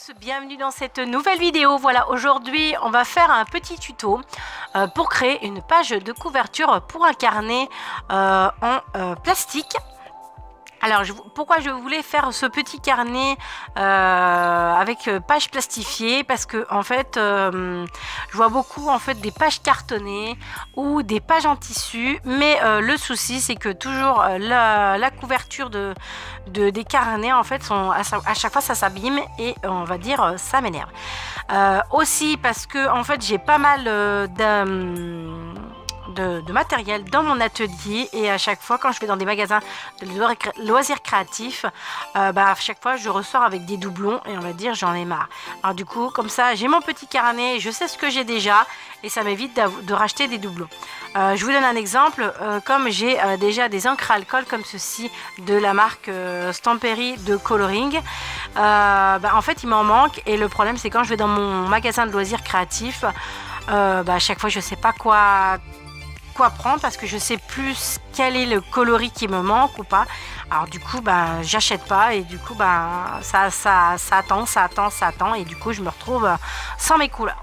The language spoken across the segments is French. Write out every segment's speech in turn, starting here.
tous, bienvenue dans cette nouvelle vidéo. Voilà, aujourd'hui on va faire un petit tuto pour créer une page de couverture pour un carnet en plastique. Alors, pourquoi je voulais faire ce petit carnet avec page plastifiée? Parce que en fait, je vois beaucoup en fait des pages cartonnées ou des pages en tissu, mais le souci c'est que toujours la couverture des carnets en fait à chaque fois ça s'abîme et on va dire ça m'énerve. Aussi parce que en fait j'ai pas mal de matériel dans mon atelier et à chaque fois quand je vais dans des magasins de loisirs créatifs, à chaque fois je ressors avec des doublons et on va dire j'en ai marre. Alors du coup comme ça j'ai mon petit carnet, je sais ce que j'ai déjà et ça m'évite de racheter des doublons. Je vous donne un exemple, comme j'ai déjà des encres à alcool comme ceci de la marque Stamperi de coloring, en fait il m'en manque et le problème c'est quand je vais dans mon magasin de loisirs créatifs, à chaque fois je sais pas quoi prendre parce que je sais plus quel est le coloris qui me manque ou pas. Alors du coup j'achète pas et du coup ça attend et du coup je me retrouve sans mes couleurs.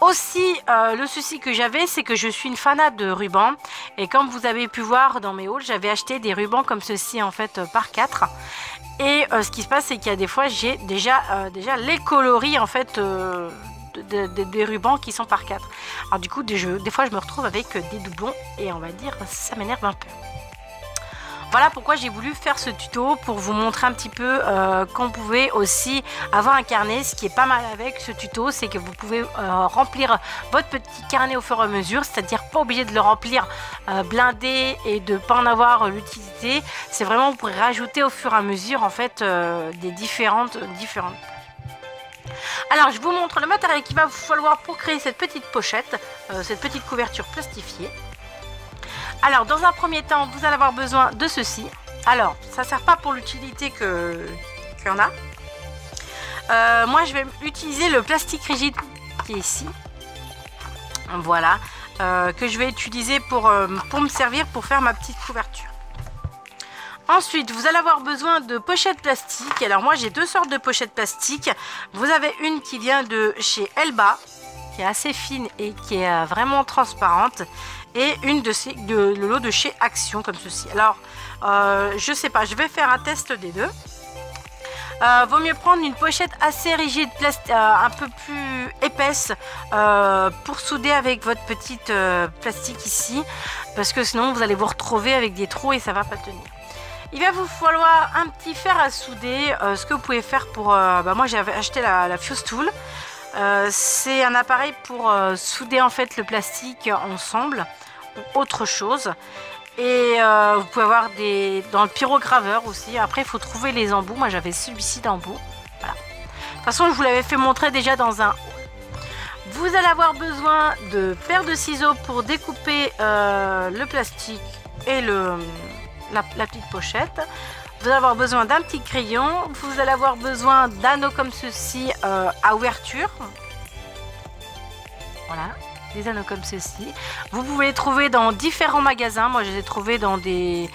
Aussi le souci que j'avais c'est que je suis une fanat de rubans et comme vous avez pu voir dans mes hauls j'avais acheté des rubans comme ceci en fait par 4 et ce qui se passe c'est qu'il y a des fois j'ai déjà les coloris en fait des rubans qui sont par 4. Alors du coup des fois je me retrouve avec des doublons et on va dire ça m'énerve un peu. Voilà pourquoi j'ai voulu faire ce tuto pour vous montrer un petit peu qu'on pouvait aussi avoir un carnet. Ce qui est pas mal avec ce tuto c'est que vous pouvez remplir votre petit carnet au fur et à mesure, c'est-à-dire pas obligé de le remplir blindé et de pas en avoir l'utilité. C'est vraiment vous pourrez rajouter au fur et à mesure en fait des différentes. Alors je vous montre le matériel qu'il va vous falloir pour créer cette petite pochette, cette petite couverture plastifiée. Alors dans un premier temps vous allez avoir besoin de ceci. Alors ça sert pas pour l'utilité qu'il y en a. Moi je vais utiliser le plastique rigide qui est ici. Voilà, que je vais utiliser pour me servir pour faire ma petite couverture. Ensuite, vous allez avoir besoin de pochettes plastiques. Alors moi, j'ai deux sortes de pochettes plastiques. Vous avez une qui vient de chez Elba, qui est assez fine et qui est vraiment transparente. Et une le lot de chez Action, comme ceci. Alors, je sais pas, je vais faire un test des deux. Vaut mieux prendre une pochette assez rigide, un peu plus épaisse pour souder avec votre petite plastique ici. Parce que sinon, vous allez vous retrouver avec des trous et ça va pas tenir. Il va vous falloir un petit fer à souder. Ce que vous pouvez faire pour... moi j'avais acheté la Fuse Tool. C'est un appareil pour souder en fait le plastique ensemble ou autre chose. Et vous pouvez avoir dans le pyrograveur aussi. Après il faut trouver les embouts. Moi j'avais celui-ci d'embout. Voilà. De toute façon je vous l'avais fait montrer déjà dans un... Vous allez avoir besoin de paires de ciseaux pour découper le plastique et la petite pochette. Vous allez avoir besoin d'un petit crayon. Vous allez avoir besoin d'anneaux comme ceci à ouverture. Voilà, des anneaux comme ceci. Vous pouvez les trouver dans différents magasins. Moi je les ai trouvés dans des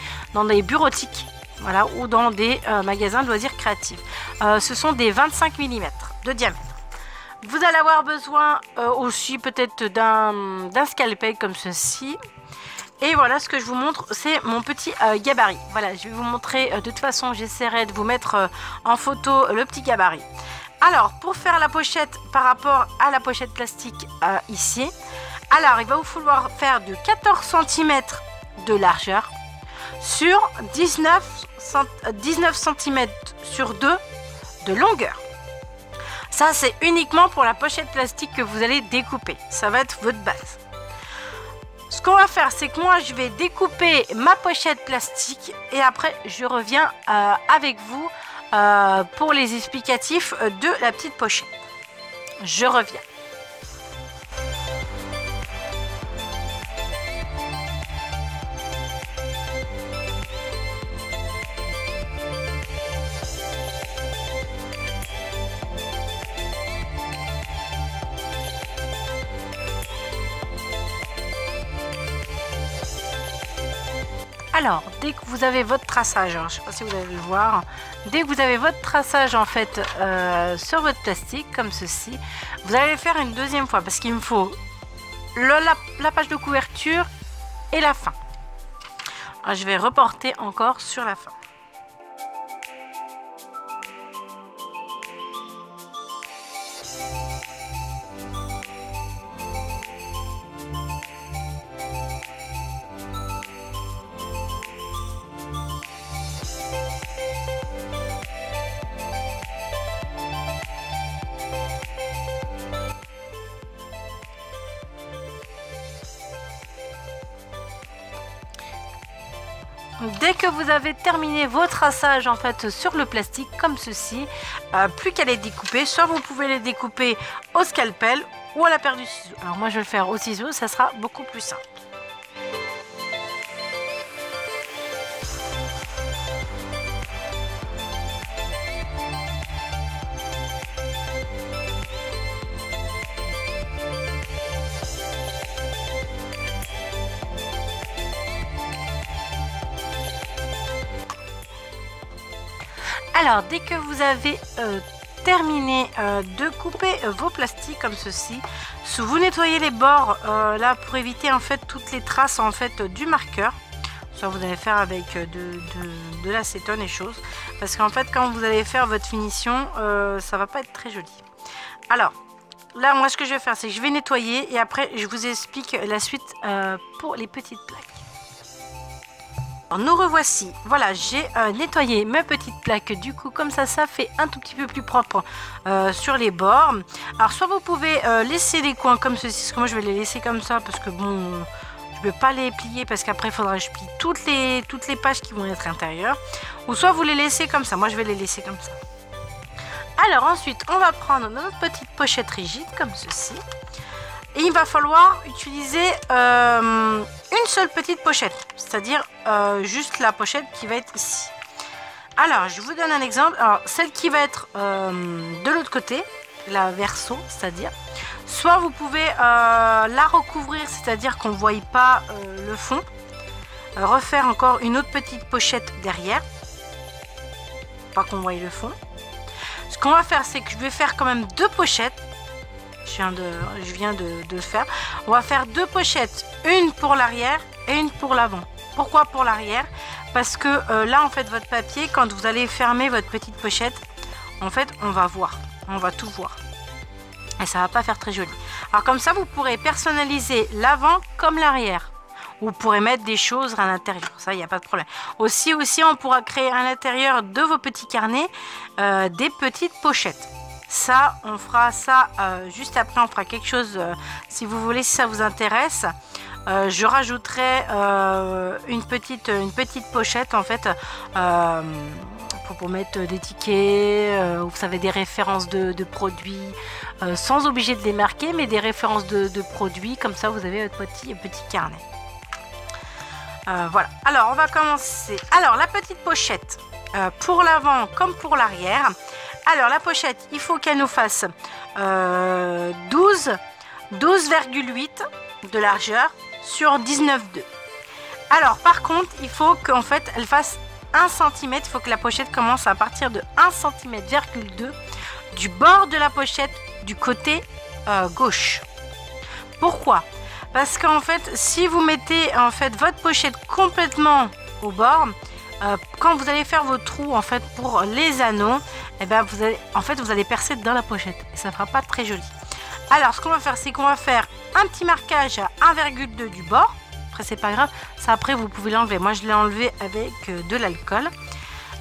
bureautiques, voilà, ou dans des magasins de loisirs créatifs. Ce sont des 25 mm de diamètre. Vous allez avoir besoin aussi peut-être d'un scalpel comme ceci. Et voilà ce que je vous montre, c'est mon petit gabarit. Voilà, je vais vous montrer, de toute façon j'essaierai de vous mettre en photo le petit gabarit. Alors, pour faire la pochette par rapport à la pochette plastique ici, alors il va vous falloir faire de 14 cm de largeur sur 19 cm sur 2 de longueur. Ça c'est uniquement pour la pochette plastique que vous allez découper, ça va être votre base. Ce qu'on va faire, c'est que moi, je vais découper ma pochette plastique et après, je reviens avec vous pour les explicatifs de la petite pochette. Je reviens. Alors, dès que vous avez votre traçage, je ne sais pas si vous allez le voir, dès que vous avez votre traçage en fait sur votre plastique, comme ceci, vous allez le faire une deuxième fois parce qu'il me faut la page de couverture et la fin. Alors, je vais reporter encore sur la fin. Dès que vous avez terminé vos traçages en fait sur le plastique comme ceci, plus qu'à les découper, soit vous pouvez les découper au scalpel ou à la paire du ciseau. Alors moi je vais le faire au ciseau, ça sera beaucoup plus simple. Alors, dès que vous avez terminé de couper vos plastiques comme ceci, vous nettoyez les bords là pour éviter en fait toutes les traces en fait du marqueur. Soit vous allez faire avec de l'acétone et choses, parce qu'en fait quand vous allez faire votre finition, ça va pas être très joli. Alors là, moi ce que je vais faire, c'est que je vais nettoyer et après je vous explique la suite pour les petites plaques. Nous revoici, voilà, j'ai nettoyé mes petites plaques, du coup comme ça fait un tout petit peu plus propre sur les bords. Alors soit vous pouvez laisser des coins comme ceci, parce que moi je vais les laisser comme ça parce que bon, je ne vais pas les plier parce qu'après il faudra que je plie toutes les pages qui vont être intérieures, ou soit vous les laissez comme ça, moi je vais les laisser comme ça. Alors ensuite on va prendre notre petite pochette rigide comme ceci. Et il va falloir utiliser une seule petite pochette, c'est-à-dire juste la pochette qui va être ici. Alors, je vous donne un exemple. Alors, celle qui va être de l'autre côté, la verso, c'est-à-dire, soit vous pouvez la recouvrir, c'est-à-dire qu'on ne voit pas le fond, refaire encore une autre petite pochette derrière, pas qu'on voie le fond. Ce qu'on va faire, c'est que je vais faire quand même deux pochettes. Je viens de le faire. On va faire deux pochettes, une pour l'arrière et une pour l'avant. Pourquoi pour l'arrière? Parce que là en fait votre papier, quand vous allez fermer votre petite pochette, en fait on va tout voir et ça va pas faire très joli. Alors comme ça vous pourrez personnaliser l'avant comme l'arrière. Vous pourrez mettre des choses à l'intérieur, ça il n'y a pas de problème. Aussi on pourra créer à l'intérieur de vos petits carnets des petites pochettes. Ça, on fera ça juste après, on fera quelque chose, si vous voulez, si ça vous intéresse. Je rajouterai une petite pochette, en fait, pour mettre des tickets, vous savez, des références de produits, sans obliger de les marquer, mais des références de produits, comme ça, vous avez votre petit carnet. Voilà, alors on va commencer. Alors, la petite pochette, pour l'avant comme pour l'arrière. Alors la pochette, il faut qu'elle nous fasse 12,8 de largeur sur 19,2. Alors par contre, il faut qu'en fait elle fasse 1 cm. Il faut que la pochette commence à partir de 1,2 cm du bord de la pochette du côté gauche. Pourquoi? Parce qu'en fait, si vous mettez en fait votre pochette complètement au bord, quand vous allez faire vos trous en fait pour les anneaux, et ben vous allez percer dans la pochette et ça fera pas très joli. Alors ce qu'on va faire, c'est qu'on va faire un petit marquage à 1,2 du bord. Après c'est pas grave, ça après vous pouvez l'enlever. Moi je l'ai enlevé avec de l'alcool.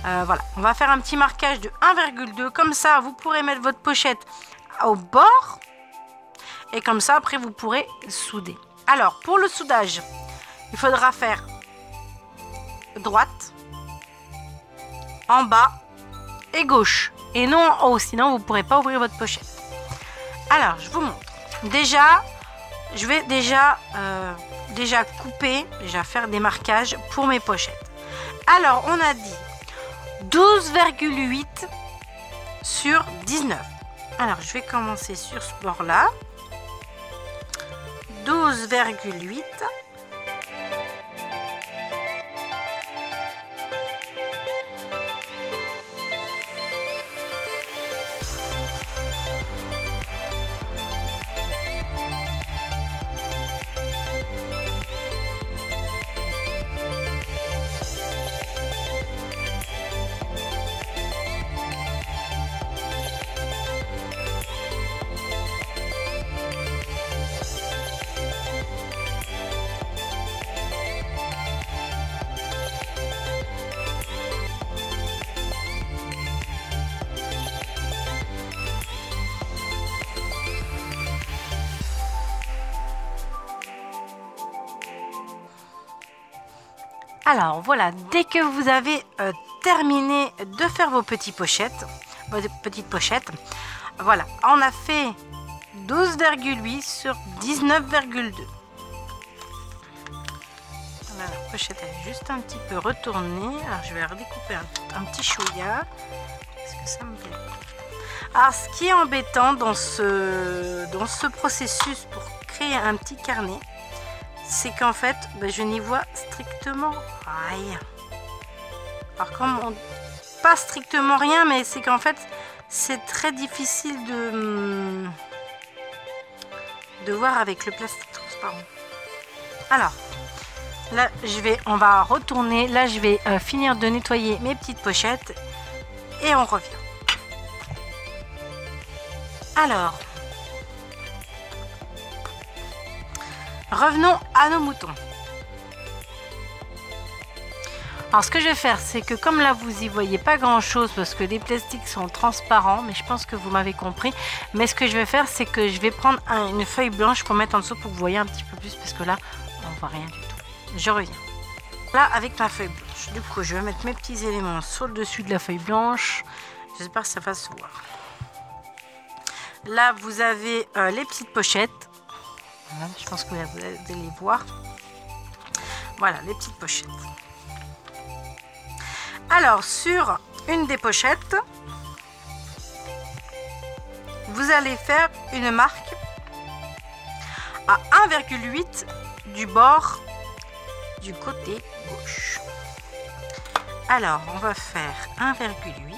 Voilà, on va faire un petit marquage de 1,2, comme ça vous pourrez mettre votre pochette au bord et comme ça après vous pourrez souder. Alors pour le soudage, il faudra faire droite, en bas et gauche et non en haut, sinon vous ne pourrez pas ouvrir votre pochette. Alors je vous montre. Déjà je vais déjà couper, faire des marquages pour mes pochettes. Alors on a dit 12,8 sur 19. Alors je vais commencer sur ce bord là, 12,8. Alors voilà, dès que vous avez terminé de faire vos petites pochettes, voilà, on a fait 12,8 sur 19,2. La pochette est juste un petit peu retournée. Alors je vais redécouper un petit chouïa parce que ça me plaît. Alors ce qui est embêtant dans ce processus pour créer un petit carnet, c'est qu'en fait je n'y vois strictement rien. Alors comme pas strictement rien, mais c'est qu'en fait c'est très difficile de voir avec le plastique transparent. Alors là on va retourner, là je vais finir de nettoyer mes petites pochettes et on revient. Alors revenons à nos moutons. Alors ce que je vais faire, c'est que comme là vous y voyez pas grand chose parce que les plastiques sont transparents, mais je pense que vous m'avez compris. Mais ce que je vais faire, c'est que je vais prendre une feuille blanche pour mettre en dessous pour que vous voyez un petit peu plus, parce que là on voit rien du tout. Je reviens. Là avec ma feuille blanche, du coup je vais mettre mes petits éléments sur le dessus de la feuille blanche. J'espère que ça va se voir. Là vous avez les petites pochettes. Voilà, je pense que vous allez les voir. Voilà les petites pochettes. Alors sur une des pochettes, vous allez faire une marque à 1,8 du bord du côté gauche. Alors on va faire 1,8.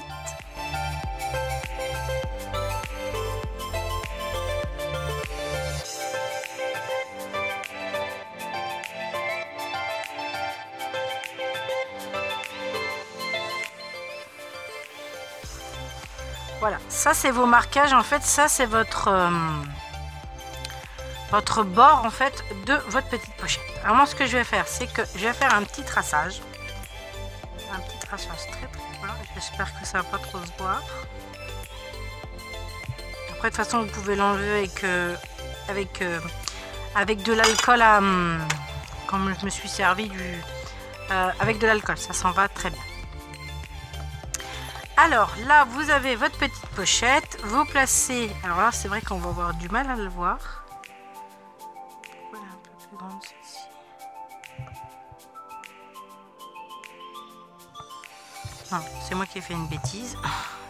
Voilà, ça c'est vos marquages, en fait, ça c'est votre bord en fait de votre petite pochette. Alors moi ce que je vais faire, c'est que je vais faire un petit traçage. Un petit traçage très bas, j'espère que ça va pas trop se voir. Après de toute façon vous pouvez l'enlever avec de l'alcool à... comme je me suis servi avec de l'alcool, ça s'en va très bien. Alors là vous avez votre petite pochette, vous placez, alors là c'est vrai qu'on va avoir du mal à le voir. Voilà, un peu plus grande celle-ci. Non, c'est moi qui ai fait une bêtise,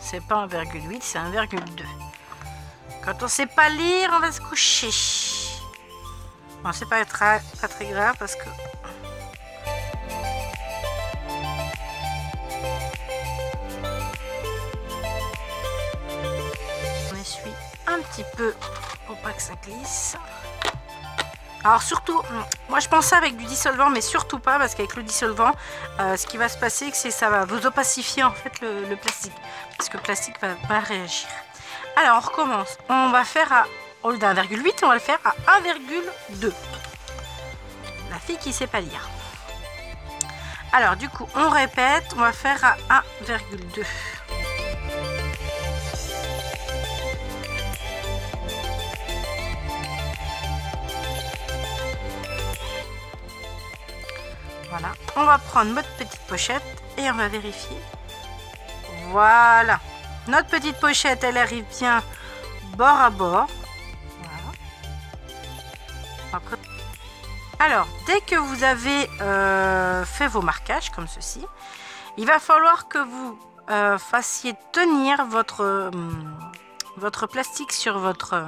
c'est pas 1,8, c'est 1,2. Quand on sait pas lire, on va se coucher. Bon, c'est pas très grave parce que... un petit peu pour pas que ça glisse. Alors surtout, moi je pensais avec du dissolvant, mais surtout pas, parce qu'avec le dissolvant, ce qui va se passer, c'est que ça va vous opacifier en fait le plastique, parce que le plastique va réagir. Alors on recommence. On va faire au lieu d'1,8, on va le faire à 1,2. La fille qui sait pas lire. Alors du coup, on répète, on va faire à 1,2. Voilà, on va prendre notre petite pochette et on va vérifier. Voilà, notre petite pochette, elle arrive bien bord à bord. Voilà. Après... Alors, dès que vous avez fait vos marquages comme ceci, il va falloir que vous fassiez tenir votre plastique sur votre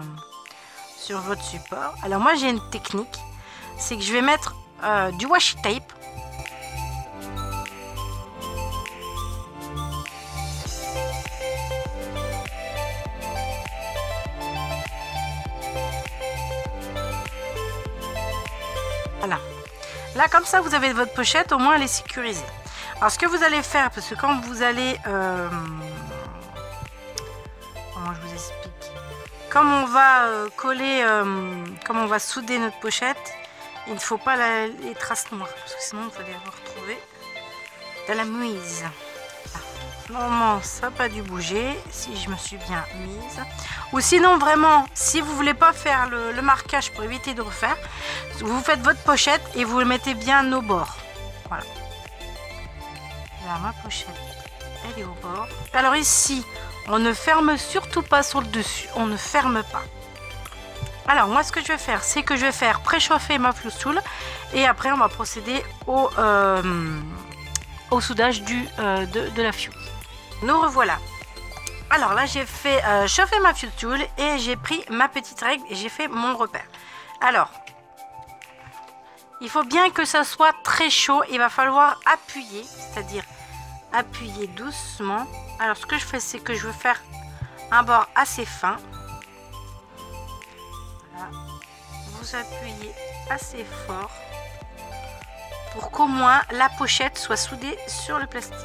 support. Alors moi j'ai une technique, c'est que je vais mettre du washi tape. Voilà. Là comme ça vous avez votre pochette, au moins elle est sécurisée. Alors ce que vous allez faire, parce que quand vous allez comment je vous explique, comme on va coller, comme on va souder notre pochette, il ne faut pas les traces noires, parce que sinon vous allez avoir retrouvé de la mouise. Normalement ça n'a pas dû bouger si je me suis bien mise. Ou sinon vraiment, si vous voulez pas faire le marquage pour éviter de refaire, vous faites votre pochette et vous le mettez bien au bord. Voilà. Là, ma pochette, elle est au bord. Alors ici, on ne ferme surtout pas sur le dessus. On ne ferme pas. Alors moi, ce que je vais faire, c'est que je vais faire préchauffer ma fuse tool. Et après, on va procéder au soudage de la fuse. Nous revoilà. Alors là, j'ai fait chauffer ma fuse tool et j'ai pris ma petite règle et j'ai fait mon repère. Alors, il faut bien que ça soit très chaud. Il va falloir appuyer, c'est-à-dire appuyer doucement. Alors, ce que je fais, c'est que je veux faire un bord assez fin. Voilà. Vous appuyez assez fort pour qu'au moins la pochette soit soudée sur le plastique.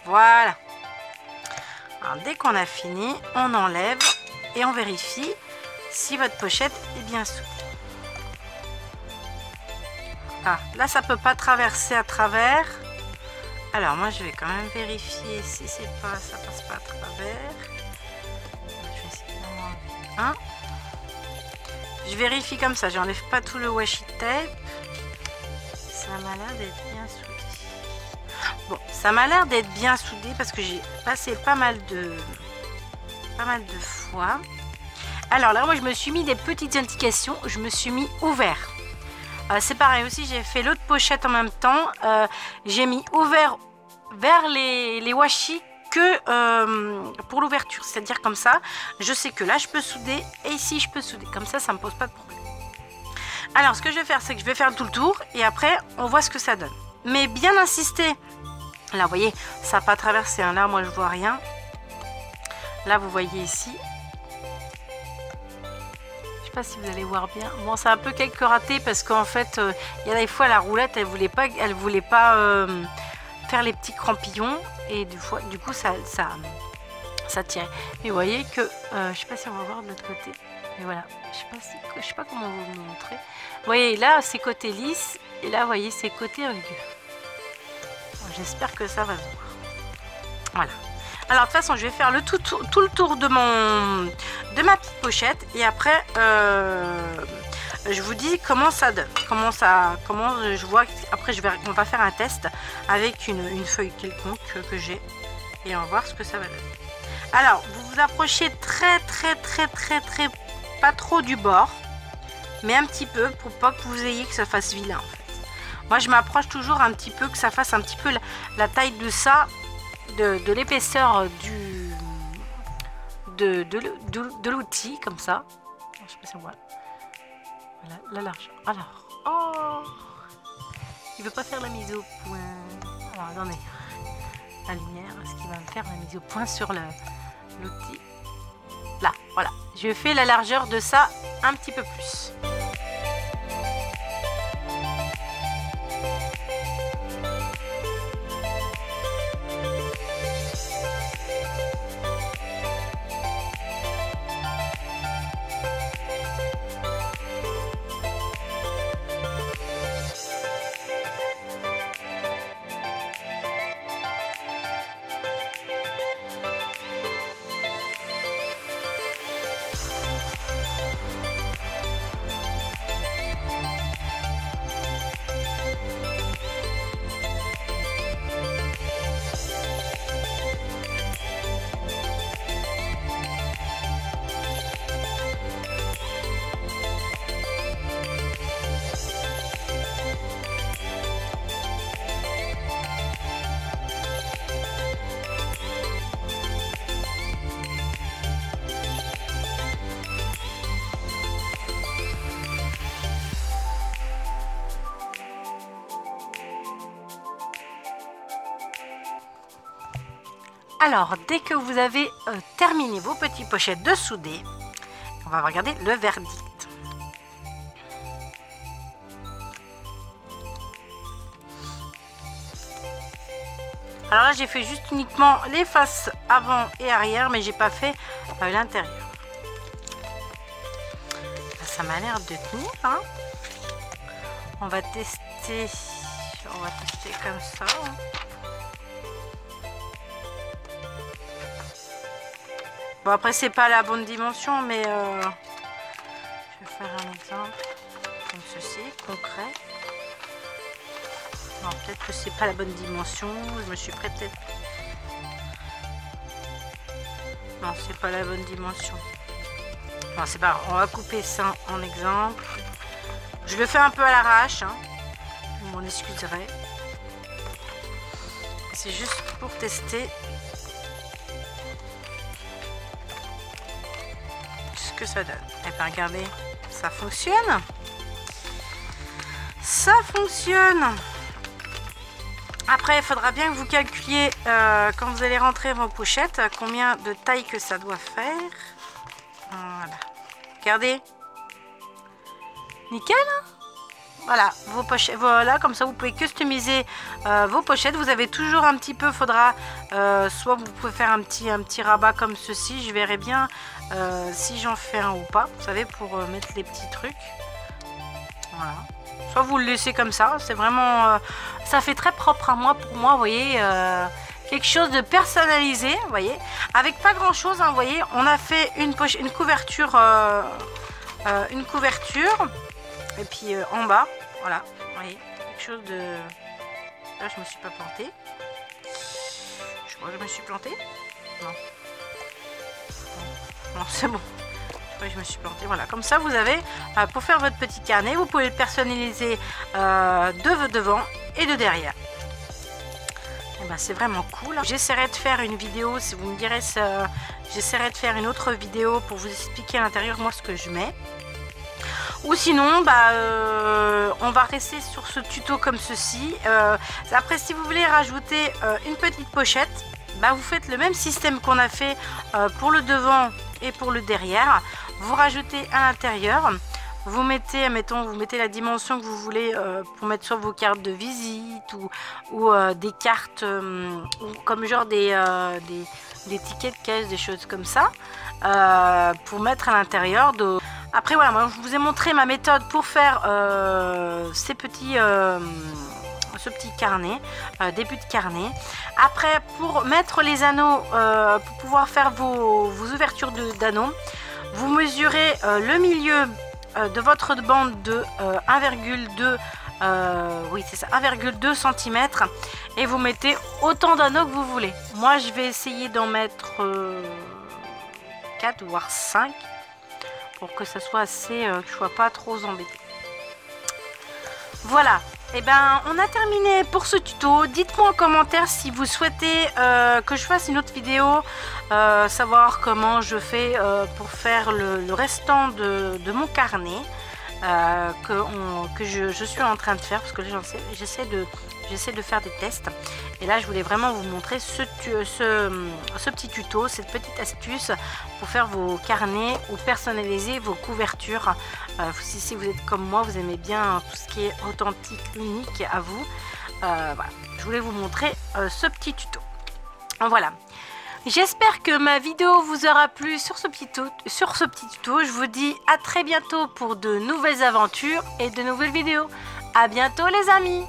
Voilà. Alors, dès qu'on a fini, on enlève et on vérifie si votre pochette est bien soudée. Ah, là, ça peut pas traverser à travers. Alors, moi, je vais quand même vérifier si ça passe pas à travers. Je vais essayer d'en enlever un. Je vérifie comme ça. J'enlève pas tout le washi tape. Ça m'a l'air d'être bien soudé. Bon, ça m'a l'air d'être bien soudé parce que j'ai passé pas mal de fois. Alors là, moi, je me suis mis des petites indications. Je me suis mis ouvert. C'est pareil aussi, j'ai fait l'autre pochette en même temps. J'ai mis ouvert vers les washi que pour l'ouverture. C'est-à-dire comme ça, je sais que là, je peux souder et ici, je peux souder. Comme ça me pose pas de problème. Alors, ce que je vais faire, c'est que je vais faire tout le tour et après, on voit ce que ça donne. Mais bien insister. Là, vous voyez, ça n'a pas traversé. Hein. Là, moi, je vois rien. Là, vous voyez ici. Je sais pas si vous allez voir bien. Bon, c'est un peu quelques ratés parce qu'en fait, il y a des fois, la roulette, elle voulait pas faire les petits crampillons. Et du coup, ça tient. Mais vous voyez que, je sais pas si on va voir de l'autre côté. Mais voilà, je sais pas comment vous montrer. Vous voyez, là, c'est côté lisse. Et là, vous voyez, c'est côté rugueux. J'espère que ça va se voir. Voilà. Alors de toute façon, je vais faire tout le tour de ma petite pochette et après je vous dis comment ça donne, comment je vois. Après on va faire un test avec une feuille quelconque que j'ai et on va voir ce que ça va donner. Alors vous vous approchez très pas trop du bord, mais un petit peu pour pas que vous ayez que ça fasse vilain en fait. Moi, je m'approche toujours un petit peu, que ça fasse un petit peu la taille de ça, de l'épaisseur de l'outil, comme ça. Je sais pas si on voit. Voilà, la largeur. Alors, oh, il veut pas faire la mise au point. Alors, attendez. La lumière, est-ce qu'il va me faire la mise au point sur l'outil? Là, voilà. Je fais la largeur de ça un petit peu plus. Alors, dès que vous avez terminé vos petites pochettes de souder, on va regarder le verdict. Alors là, j'ai fait juste uniquement les faces avant et arrière, mais j'ai pas fait l'intérieur. Ça m'a l'air de tenir. Hein. On va tester comme ça. Bon, après, c'est pas la bonne dimension, mais je vais faire un exemple comme ceci, concret. Non, peut-être que c'est pas la bonne dimension. Je me suis prêtée. Non, c'est pas la bonne dimension. Non, c'est pas grave. On va couper ça en exemple. Je le fais un peu à l'arrache. Hein. Vous m'en excuserez. C'est juste pour tester ce que ça donne. Et bien, regardez, ça fonctionne. Ça fonctionne. Après, il faudra bien que vous calculiez quand vous allez rentrer vos pochettes combien de taille que ça doit faire. Voilà. Regardez. Nickel. Voilà, vos pochettes. Voilà, comme ça vous pouvez customiser vos pochettes. Vous avez toujours un petit peu, faudra soit vous pouvez faire un petit rabat comme ceci. Je verrai bien si j'en fais un ou pas. Vous savez, pour mettre les petits trucs. Voilà. Soit vous le laissez comme ça, c'est vraiment ça fait très propre à moi, pour moi, vous voyez, quelque chose de personnalisé, vous voyez, avec pas grand chose, hein, vous voyez, on a fait une couverture, et puis en bas, voilà, vous voyez, quelque chose de, là je me suis pas plantée, je crois que je me suis plantée, non, c'est bon. Je me suis plantée, voilà, comme ça vous avez pour faire votre petit carnet, vous pouvez le personnaliser de devant et de derrière. Et ben, c'est vraiment cool. J'essaierai de faire une vidéo, si vous me direz, j'essaierai de faire une autre vidéo pour vous expliquer à l'intérieur moi ce que je mets. Ou sinon, on va rester sur ce tuto comme ceci. Après, si vous voulez rajouter une petite pochette, vous faites le même système qu'on a fait pour le devant et pour le derrière. Vous rajoutez à l'intérieur, vous mettez, admettons, vous mettez la dimension que vous voulez pour mettre sur vos cartes de visite ou des cartes comme genre des tickets de caisse, des choses comme ça, pour mettre à l'intérieur. Après voilà, moi je vous ai montré ma méthode pour faire ce petit carnet, début de carnet. Après, pour mettre les anneaux, pour pouvoir faire vos ouvertures d'anneaux, vous mesurez le milieu de votre bande de 1,2 oui c'est ça, 1,2 cm et vous mettez autant d'anneaux que vous voulez. Moi je vais essayer d'en mettre 4 voire 5 pour que ça soit assez, que je ne sois pas trop embêtée. Voilà. Et on a terminé pour ce tuto. Dites-moi en commentaire si vous souhaitez que je fasse une autre vidéo, savoir comment je fais pour faire le restant de mon carnet que je suis en train de faire, parce que j'essaie de faire des tests. Et là je voulais vraiment vous montrer ce petit tuto, cette petite astuce pour faire vos carnets ou personnaliser vos couvertures. Si vous êtes comme moi, vous aimez bien tout ce qui est authentique, unique à vous, voilà, je voulais vous montrer ce petit tuto. Voilà, j'espère que ma vidéo vous aura plu sur ce petit tuto. Je vous dis à très bientôt pour de nouvelles aventures et de nouvelles vidéos. À bientôt les amis.